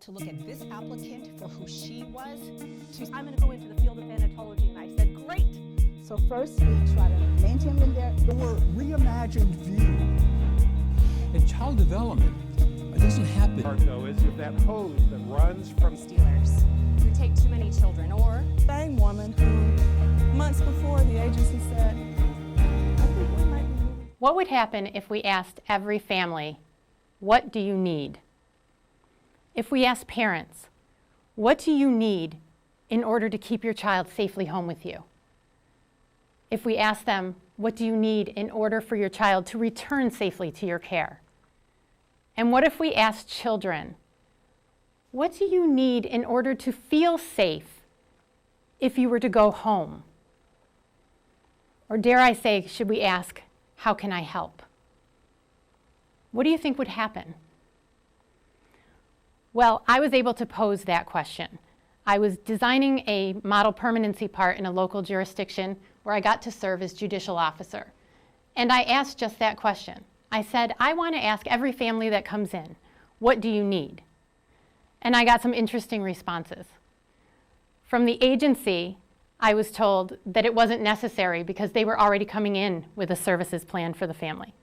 to look at this applicant for who she was. I'm going to go into the field of thanatology, and I said, great. So first, we try to maintain them there. Or reimagined view. In child development, it doesn't happen. Part though is with that hose that runs from Steelers who take too many children, or same woman who months before the agency said, I think we might be moving. What would happen if we asked every family, what do you need? If we asked parents, what do you need in order to keep your child safely home with you? If we asked them, what do you need in order for your child to return safely to your care? And what if we asked children, what do you need in order to feel safe if you were to go home? Or dare I say, should we ask, how can I help? What do you think would happen? Well, I was able to pose that question. I was designing a model permanency part in a local jurisdiction where I got to serve as judicial officer. And I asked just that question. I said, I want to ask every family that comes in, what do you need? And I got some interesting responses. From the agency, I was told that it wasn't necessary because they were already coming in with a services plan for the family.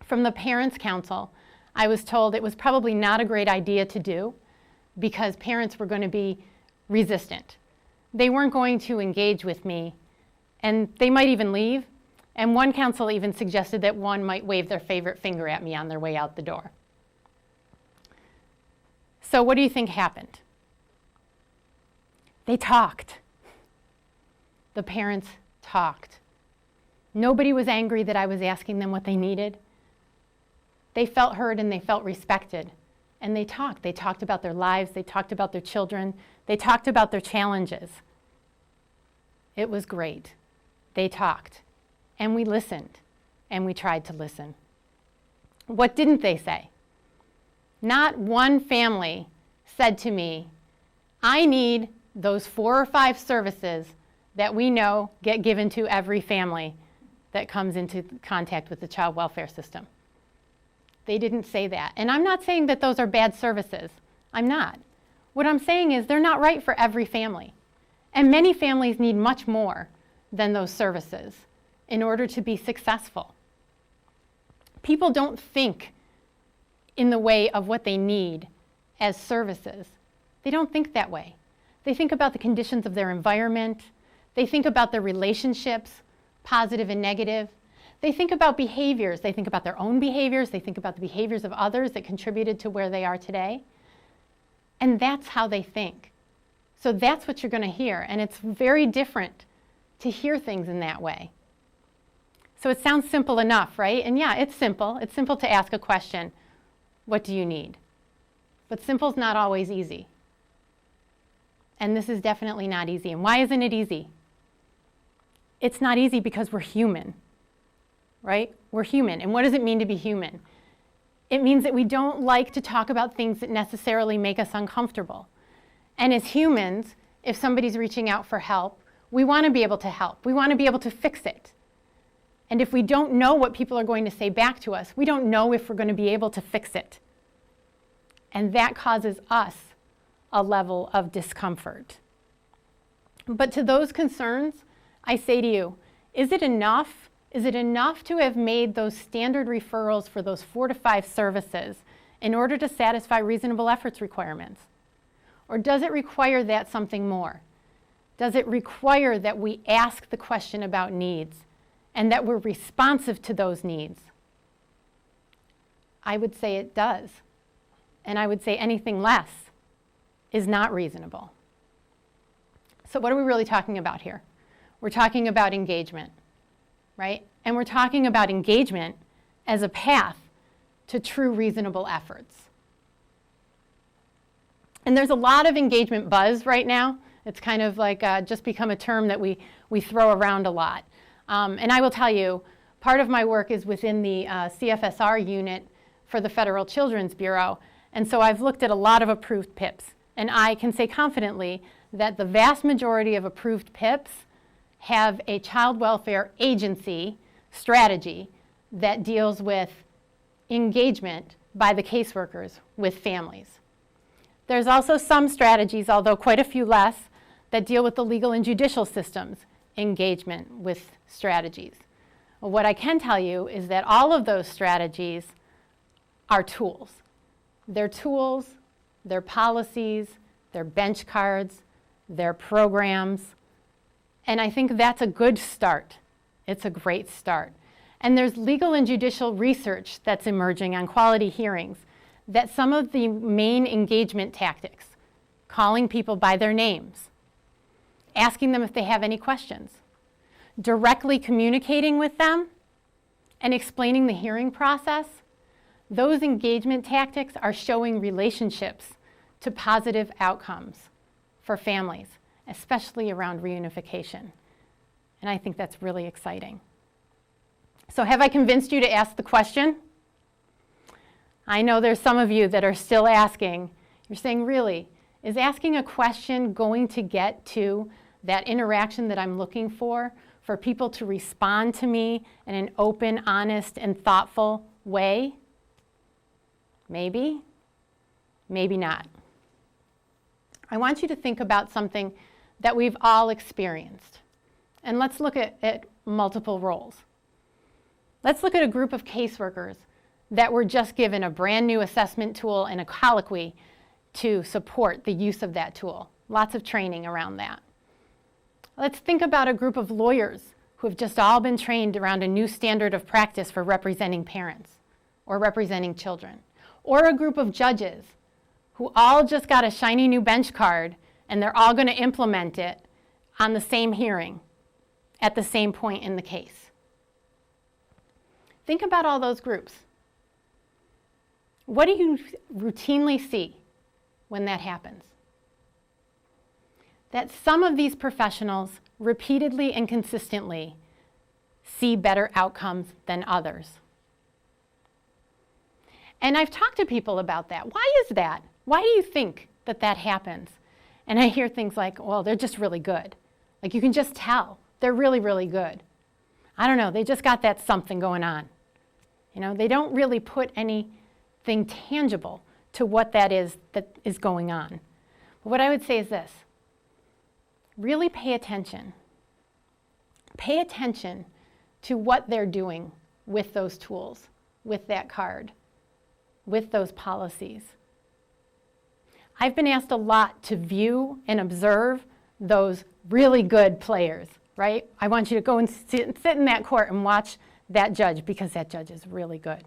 From the Parents' Council, I was told it was probably not a great idea to do because parents were going to be resistant. They weren't going to engage with me, and they might even leave. And one council even suggested that one might wave their favorite finger at me on their way out the door. So what do you think happened? They talked. The parents talked. Nobody was angry that I was asking them what they needed. They felt heard and they felt respected. And they talked. They talked about their lives. They talked about their children. They talked about their challenges. It was great. They talked. And we listened. And we tried to listen. What didn't they say? Not one family said to me, I need those 4 or 5 services that we know get given to every family that comes into contact with the child welfare system. They didn't say that. And I'm not saying that those are bad services. I'm not. What I'm saying is they're not right for every family. And many families need much more than those services in order to be successful. People don't think in the way of what they need as services. They don't think that way. They think about the conditions of their environment. They think about their relationships, positive and negative. They think about behaviors. They think about their own behaviors. They think about the behaviors of others that contributed to where they are today. And that's how they think. So that's what you're going to hear. And it's very different to hear things in that way. So it sounds simple enough, right? And yeah, it's simple. It's simple to ask a question, what do you need? But simple's not always easy. And this is definitely not easy. And why isn't it easy? It's not easy because we're human. Right? We're human. And what does it mean to be human? It means that we don't like to talk about things that necessarily make us uncomfortable. And as humans, if somebody's reaching out for help, we want to be able to help. We want to be able to fix it. And if we don't know what people are going to say back to us, we don't know if we're going to be able to fix it. And that causes us a level of discomfort. But to those concerns, I say to you, is it enough? Is it enough to have made those standard referrals for those 4 to 5 services in order to satisfy reasonable efforts requirements? Or does it require that something more? Does it require that we ask the question about needs and that we're responsive to those needs? I would say it does. And I would say anything less is not reasonable. So what are we really talking about here? We're talking about engagement. Right? And we're talking about engagement as a path to true reasonable efforts. And there's a lot of engagement buzz right now. It's kind of like just become a term that we throw around a lot. And I will tell you, part of my work is within the CFSR unit for the Federal Children's Bureau. And so I've looked at a lot of approved PIPs. And I can say confidently that the vast majority of approved PIPs have a child welfare agency strategy that deals with engagement by the caseworkers with families. There's also some strategies, although quite a few less, that deal with the legal and judicial systems engagement with strategies. Well, what I can tell you is that all of those strategies are tools. They're tools, they're policies, they're bench cards, they're programs, and I think that's a good start. It's a great start. And there's legal and judicial research that's emerging on quality hearings that some of the main engagement tactics, calling people by their names, asking them if they have any questions, directly communicating with them, and explaining the hearing process, those engagement tactics are showing relationships to positive outcomes for families, especially around reunification. And I think that's really exciting. So have I convinced you to ask the question? I know there's some of you that are still asking. You're saying, really, is asking a question going to get to that interaction that I'm looking for people to respond to me in an open, honest, and thoughtful way? Maybe, maybe not. I want you to think about something that we've all experienced. And let's look at multiple roles. Let's look at a group of caseworkers that were just given a brand new assessment tool and a colloquy to support the use of that tool. Lots of training around that. Let's think about a group of lawyers who have just all been trained around a new standard of practice for representing parents or representing children. Or a group of judges who all just got a shiny new bench card and they're all going to implement it on the same hearing at the same point in the case. Think about all those groups. What do you routinely see when that happens? That some of these professionals repeatedly and consistently see better outcomes than others. And I've talked to people about that. Why is that? Why do you think that that happens? And I hear things like, well, they're just really good. Like you can just tell they're really, really good. I don't know, they just got that something going on. You know, they don't really put anything tangible to what that is going on. But what I would say is this. Really pay attention. Pay attention to what they're doing with those tools, with that card, with those policies. I've been asked a lot to view and observe those really good players, right? I want you to go and sit in that court and watch that judge because that judge is really good.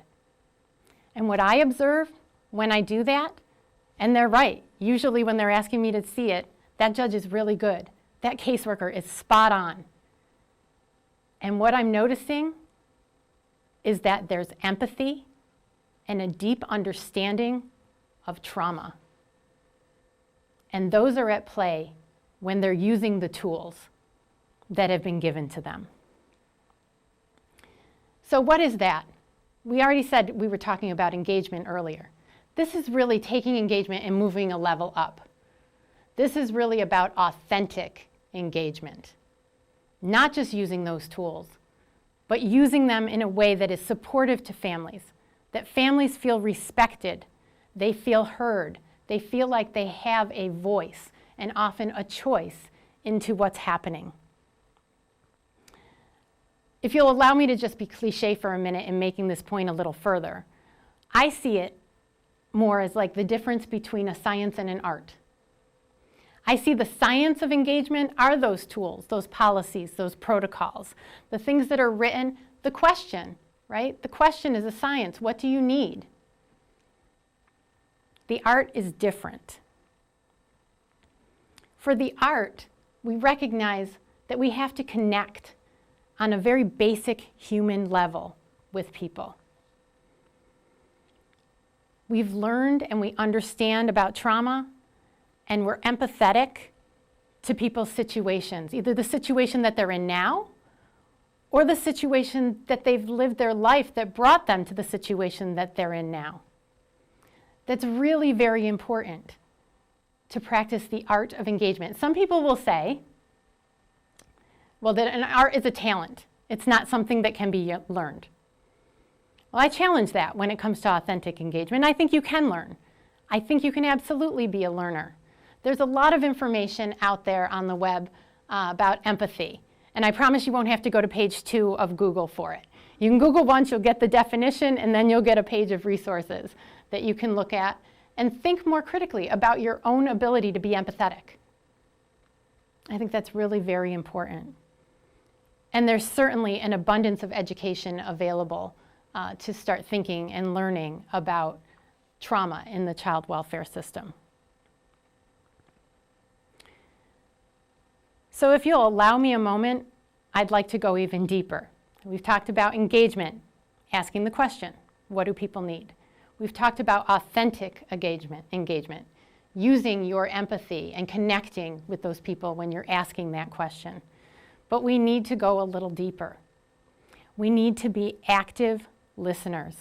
And what I observe when I do that, and they're right, usually when they're asking me to see it, that judge is really good. That caseworker is spot on. And what I'm noticing is that there's empathy and a deep understanding of trauma. And those are at play when they're using the tools that have been given to them. So what is that? We already said we were talking about engagement earlier. This is really taking engagement and moving a level up. This is really about authentic engagement. Not just using those tools, but using them in a way that is supportive to families, that families feel respected, they feel heard, they feel like they have a voice and often a choice into what's happening. If you'll allow me to just be cliche for a minute in making this point a little further, I see it more as like the difference between a science and an art. I see the science of engagement are those tools, those policies, those protocols, the things that are written, the question, right? The question is a science. What do you need? The art is different. For the art, we recognize that we have to connect on a very basic human level with people. We've learned and we understand about trauma, and we're empathetic to people's situations, either the situation that they're in now or the situation that they've lived their life that brought them to the situation that they're in now. That's really very important to practice the art of engagement. Some people will say, well, that an art is a talent. It's not something that can be learned. Well, I challenge that when it comes to authentic engagement. I think you can learn I think you can absolutely be a learner. There's a lot of information out there on the web about empathy. And I promise you won't have to go to page 2 of Google for it. You can Google once, you'll get the definition, and then you'll get a page of resources that you can look at and think more critically about your own ability to be empathetic. I think that's really very important. And there's certainly an abundance of education available to start thinking and learning about trauma in the child welfare system. So if you'll allow me a moment, I'd like to go even deeper. We've talked about engagement, asking the question, what do people need? We've talked about authentic engagement, using your empathy and connecting with those people when you're asking that question. But we need to go a little deeper. We need to be active listeners.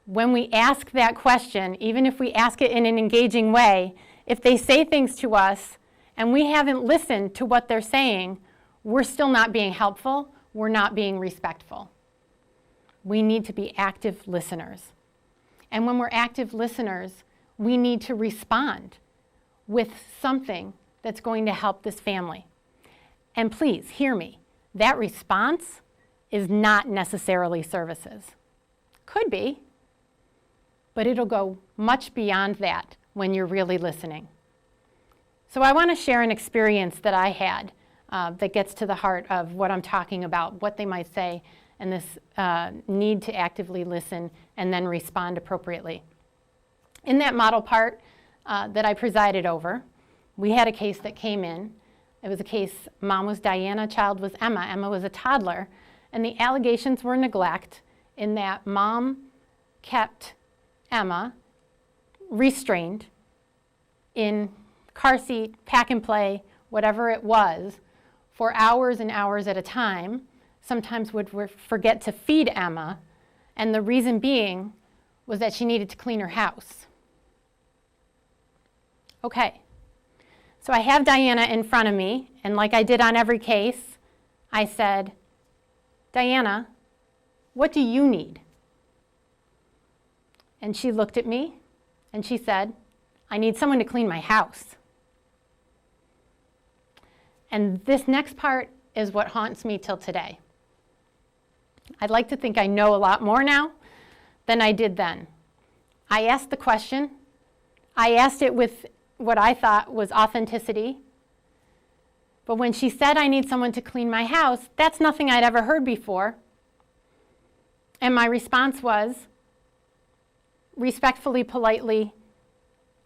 When we ask that question, even if we ask it in an engaging way, if they say things to us and we haven't listened to what they're saying, we're still not being helpful, we're not being respectful. We need to be active listeners. And when we're active listeners, we need to respond with something that's going to help this family. And please, hear me, that response is not necessarily services. Could be, but it'll go much beyond that when you're really listening. So I want to share an experience that I had that gets to the heart of what I'm talking about, what they might say, and this need to actively listen and then respond appropriately. In that model part that I presided over, we had a case that came in. It was a case, mom was Diana, child was Emma. Emma was a toddler, and the allegations were neglect in that mom kept Emma restrained in car seat, pack and play, whatever it was, for hours and hours at a time, sometimes would forget to feed Emma, and the reason being was that she needed to clean her house. Okay, so I have Diana in front of me, and like I did on every case, I said, Diana, what do you need? And she looked at me, and she said, I need someone to clean my house. And this next part is what haunts me till today. I'd like to think I know a lot more now than I did then. I asked the question. I asked it with what I thought was authenticity. But when she said, I need someone to clean my house, that's nothing I'd ever heard before. And my response was, respectfully, politely,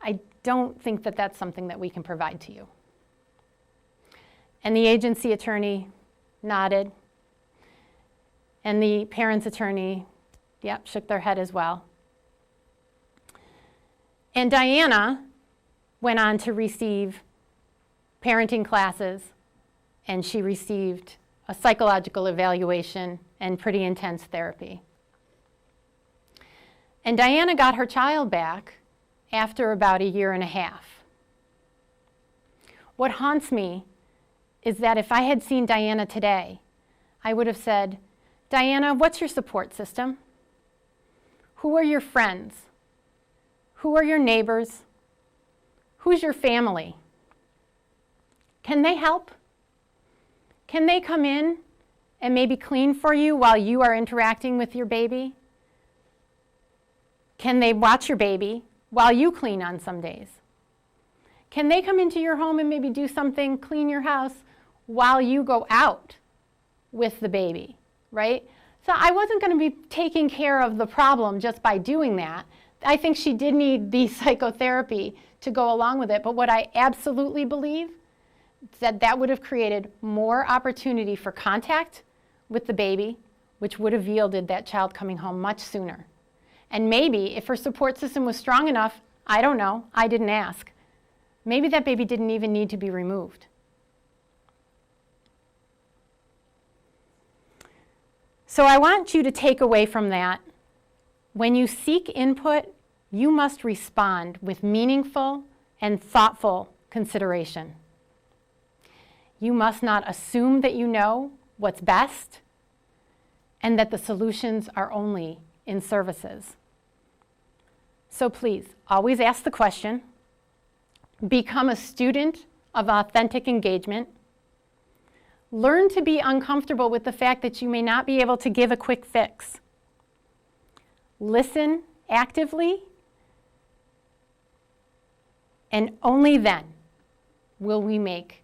I don't think that that's something that we can provide to you. And the agency attorney nodded. And the parents' attorney, shook their head as well. And Diana went on to receive parenting classes, and she received a psychological evaluation and pretty intense therapy. And Diana got her child back after about 1.5 years. What haunts me is that if I had seen Diana today, I would have said, Diana, what's your support system? Who are your friends? Who are your neighbors? Who's your family? Can they help? Can they come in and maybe clean for you while you are interacting with your baby? Can they watch your baby while you clean on some days? Can they come into your home and maybe do something, clean your house, while you go out with the baby, right? So I wasn't going to be taking care of the problem just by doing that. I think she did need the psychotherapy to go along with it, but what I absolutely believe is that that would have created more opportunity for contact with the baby, which would have yielded that child coming home much sooner. And maybe if her support system was strong enough, I don't know, I didn't ask, maybe that baby didn't even need to be removed. So I want you to take away from that, when you seek input, you must respond with meaningful and thoughtful consideration. You must not assume that you know what's best and that the solutions are only in services. So please, always ask the question, become a student of authentic engagement, learn to be uncomfortable with the fact that you may not be able to give a quick fix. Listen actively, and only then will we make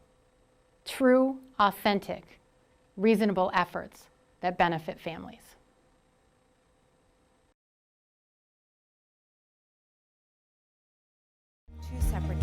true, authentic, reasonable efforts that benefit families. Two separate